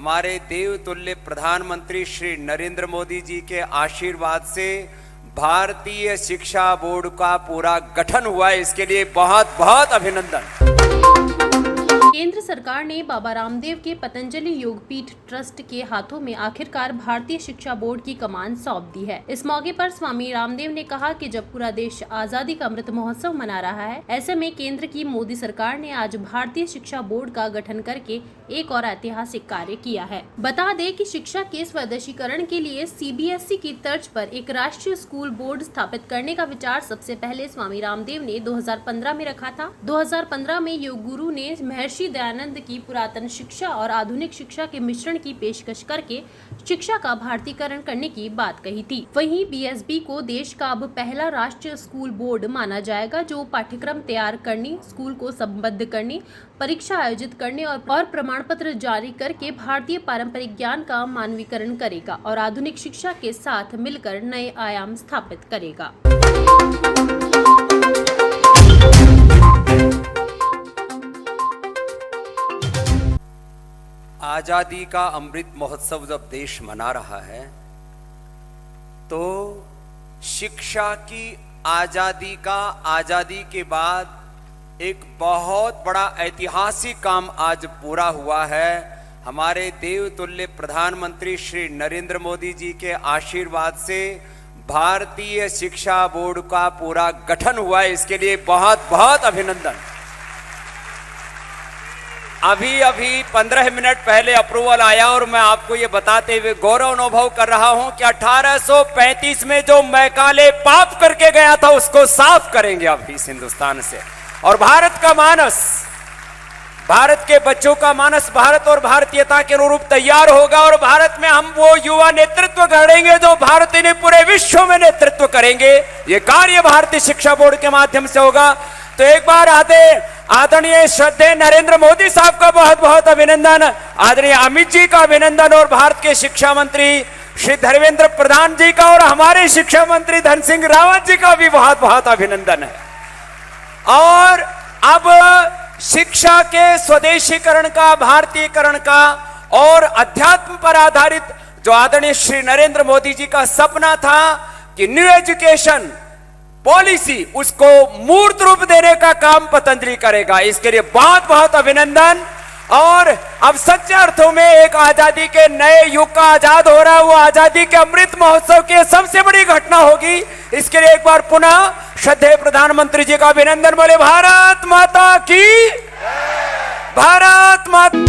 हमारे देवतुल्य प्रधानमंत्री श्री नरेंद्र मोदी जी के आशीर्वाद से भारतीय शिक्षा बोर्ड का पूरा गठन हुआ है। इसके लिए बहुत बहुत अभिनंदन। केंद्र सरकार ने बाबा रामदेव के पतंजलि योगपीठ ट्रस्ट के हाथों में आखिरकार भारतीय शिक्षा बोर्ड की कमान सौंप दी है। इस मौके पर स्वामी रामदेव ने कहा कि जब पूरा देश आजादी का अमृत महोत्सव मना रहा है, ऐसे में केंद्र की मोदी सरकार ने आज भारतीय शिक्षा बोर्ड का गठन करके एक और ऐतिहासिक कार्य किया है। बता दें कि शिक्षा के स्वदेशीकरण के लिए CBSE की तर्ज पर एक राष्ट्रीय स्कूल बोर्ड स्थापित करने का विचार सबसे पहले स्वामी रामदेव ने 2015 में रखा था। 2015 में योग गुरु ने महर्षि दयानंद की पुरातन शिक्षा और आधुनिक शिक्षा के मिश्रण की पेशकश करके शिक्षा का भारतीकरण करने की बात कही थी। वहीं BSB को देश का अब पहला राष्ट्रीय स्कूल बोर्ड माना जाएगा, जो पाठ्यक्रम तैयार करने, स्कूल को संबद्ध करने, परीक्षा आयोजित करने और प्रमाण पत्र जारी करके भारतीय पारंपरिक ज्ञान का मानवीकरण करेगा और आधुनिक शिक्षा के साथ मिलकर नए आयाम स्थापित करेगा। आजादी का अमृत महोत्सव जब देश मना रहा है, तो शिक्षा की आजादी के बाद एक बहुत बड़ा ऐतिहासिक काम आज पूरा हुआ है। हमारे देवतुल्य प्रधानमंत्री श्री नरेंद्र मोदी जी के आशीर्वाद से भारतीय शिक्षा बोर्ड का पूरा गठन हुआ है। इसके लिए बहुत बहुत अभिनंदन। अभी 15 मिनट पहले अप्रूवल आया और मैं आपको ये बताते हुए गौरव अनुभव कर रहा हूं कि 1835 में जो मैकाले पाप करके गया था, उसको साफ करेंगे अभी इस हिंदुस्तान से। और भारत का मानस, भारत के बच्चों का मानस भारत और भारतीयता के अनुरूप तैयार होगा और भारत में हम वो युवा नेतृत्व गढ़ेंगे जो भारत ने पूरे विश्व में नेतृत्व करेंगे। ये कार्य भारतीय शिक्षा बोर्ड के माध्यम से होगा। तो एक बार आदरणीय श्रद्धेय नरेंद्र मोदी साहब का बहुत बहुत अभिनंदन, आदरणीय अमित जी का अभिनंदन और भारत के शिक्षा मंत्री श्री धर्मेंद्र प्रधान जी का और हमारे शिक्षा मंत्री धन सिंह रावत जी का भी बहुत बहुत अभिनंदन है। और अब शिक्षा के स्वदेशीकरण का, भारतीयकरण का और अध्यात्म पर आधारित जो आदरणीय श्री नरेंद्र मोदी जी का सपना था कि न्यू एजुकेशन पॉलिसी, उसको मूर्त रूप देने का काम पतंजलि करेगा। इसके लिए बहुत बहुत अभिनंदन। और अब सच्चे अर्थों में एक आजादी के नए युग का आजाद हो रहा है, वो आजादी के अमृत महोत्सव की सबसे बड़ी घटना होगी। इसके लिए एक बार पुनः श्रद्धेय प्रधानमंत्री जी का अभिनंदन। बोले भारत माता की, भारत माता।